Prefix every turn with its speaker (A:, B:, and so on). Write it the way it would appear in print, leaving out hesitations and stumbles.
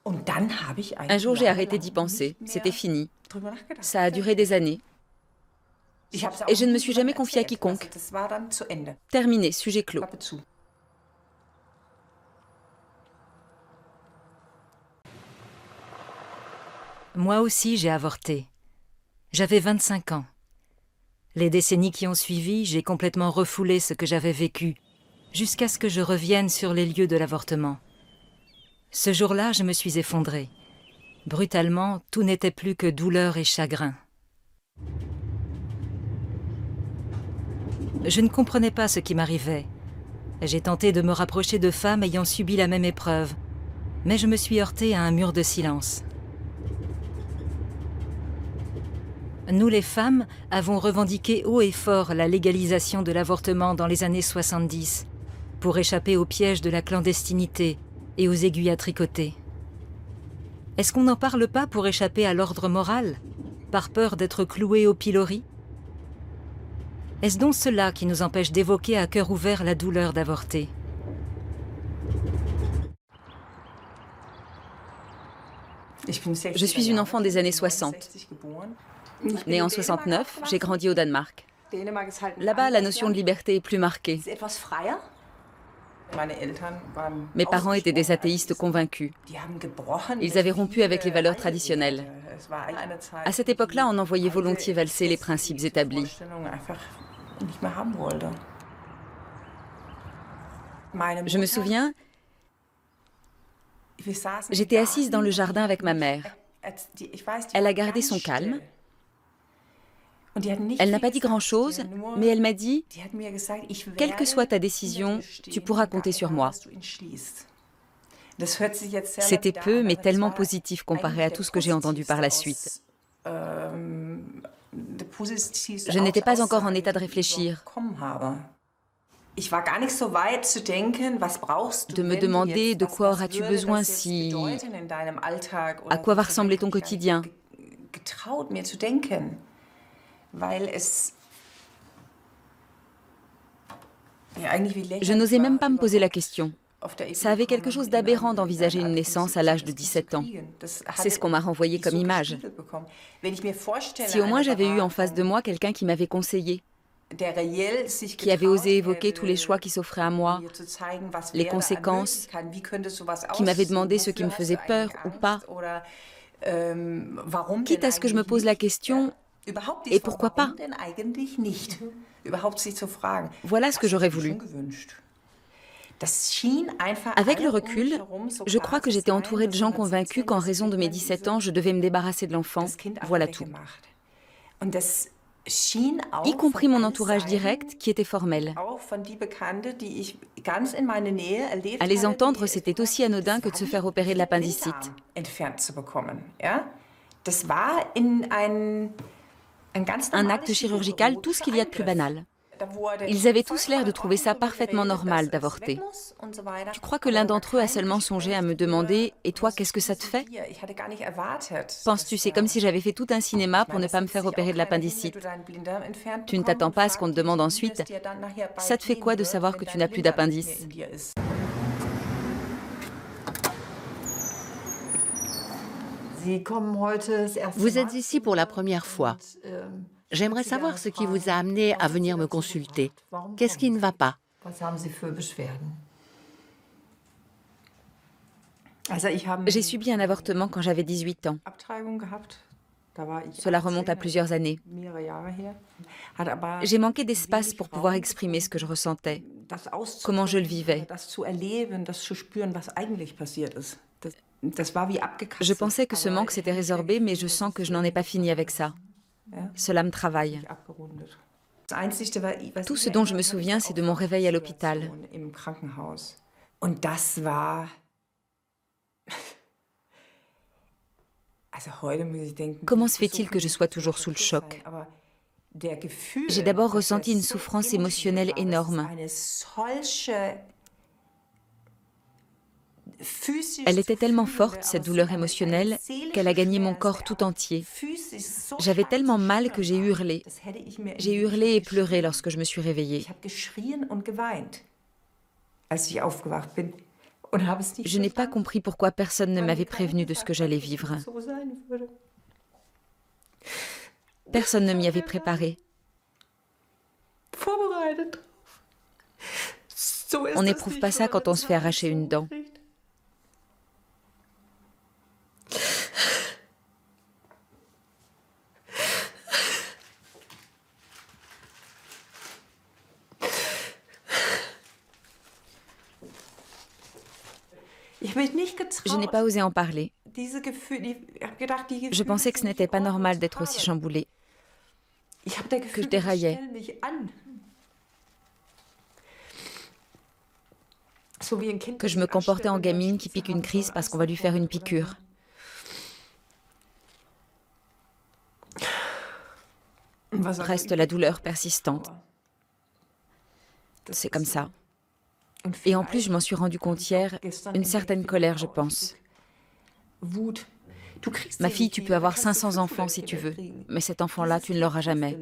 A: Un jour, j'ai arrêté d'y penser. C'était fini. Ça a duré des années. Et je ne me suis jamais confiée à quiconque. Terminé, sujet clos.
B: Moi aussi, j'ai avorté. J'avais 25 ans. Les décennies qui ont suivi, j'ai complètement refoulé ce que j'avais vécu, jusqu'à ce que je revienne sur les lieux de l'avortement. Ce jour-là, je me suis effondrée. Brutalement, tout n'était plus que douleur et chagrin. Je ne comprenais pas ce qui m'arrivait. J'ai tenté de me rapprocher de femmes ayant subi la même épreuve, mais je me suis heurtée à un mur de silence. Nous, les femmes, avons revendiqué haut et fort la légalisation de l'avortement dans les années 70, pour échapper au piège de la clandestinité et aux aiguilles à tricoter. Est-ce qu'on n'en parle pas pour échapper à l'ordre moral, par peur d'être cloué au pilori? Est-ce donc cela qui nous empêche d'évoquer à cœur ouvert la douleur d'avorter?
A: Je suis une enfant des années 60. Née en 69, j'ai grandi au Danemark. Là-bas, la notion de liberté est plus marquée. Mes parents étaient des athéistes convaincus. Ils avaient rompu avec les valeurs traditionnelles. À cette époque-là, on en voyait volontiers valser les principes établis. Je me souviens, j'étais assise dans le jardin avec ma mère. Elle a gardé son calme. Elle n'a pas dit grand-chose, mais elle m'a dit « Quelle que soit ta décision, tu pourras compter sur moi ». C'était peu, mais tellement positif comparé à tout ce que j'ai entendu par la suite. Je n'étais pas encore en état de réfléchir, de me demander de quoi auras-tu besoin si... À quoi va ressembler ton quotidien? Je n'osais même pas me poser la question. Ça avait quelque chose d'aberrant d'envisager une naissance à l'âge de 17 ans. C'est ce qu'on m'a renvoyé comme image. Si au moins j'avais eu en face de moi quelqu'un qui m'avait conseillé, qui avait osé évoquer tous les choix qui s'offraient à moi, les conséquences, qui m'avait demandé ce qui me faisait peur ou pas, quitte à ce que je me pose la question « et pourquoi pas ?» Voilà ce que j'aurais voulu. Avec le recul, je crois que j'étais entourée de gens convaincus qu'en raison de mes 17 ans, je devais me débarrasser de l'enfant. Voilà tout. Y compris mon entourage direct, qui était formel. À les entendre, c'était aussi anodin que de se faire opérer de l'appendicite. Un acte chirurgical, tout ce qu'il y a de plus banal. Ils avaient tous l'air de trouver ça parfaitement normal d'avorter. Tu crois que l'un d'entre eux a seulement songé à me demander « Et toi, qu'est-ce que ça te fait ?» Penses-tu, c'est comme si j'avais fait tout un cinéma pour ne pas me faire opérer de l'appendicite. Tu ne t'attends pas à ce qu'on te demande ensuite « Ça te fait quoi de savoir que tu n'as plus d'appendice ?»
C: Vous êtes ici pour la première fois. J'aimerais savoir ce qui vous a amené à venir me consulter. Qu'est-ce qui ne va pas?
A: J'ai subi un avortement quand j'avais 18 ans. Cela remonte à plusieurs années. J'ai manqué d'espace pour pouvoir exprimer ce que je ressentais, comment je le vivais. Je pensais que ce manque s'était résorbé, mais je sens que je n'en ai pas fini avec ça. Cela me travaille. Tout ce dont je me souviens, c'est de mon réveil à l'hôpital. Comment se fait-il que je sois toujours sous le choc? J'ai d'abord ressenti une souffrance émotionnelle énorme. Elle était tellement forte, cette douleur émotionnelle, qu'elle a gagné mon corps tout entier. J'avais tellement mal que j'ai hurlé. J'ai hurlé et pleuré lorsque je me suis réveillée. Je n'ai pas compris pourquoi personne ne m'avait prévenu de ce que j'allais vivre. Personne ne m'y avait préparé. On n'éprouve pas ça quand on se fait arracher une dent. Je n'ai pas osé en parler. Je pensais que ce n'était pas normal d'être aussi chamboulée, que je déraillais. Que je me comportais en gamine qui pique une crise parce qu'on va lui faire une piqûre. Reste la douleur persistante. C'est comme ça. Et en plus, je m'en suis rendu compte hier, une certaine colère, je pense. Ma fille, tu peux avoir 500 enfants si tu veux, mais cet enfant-là, tu ne l'auras jamais.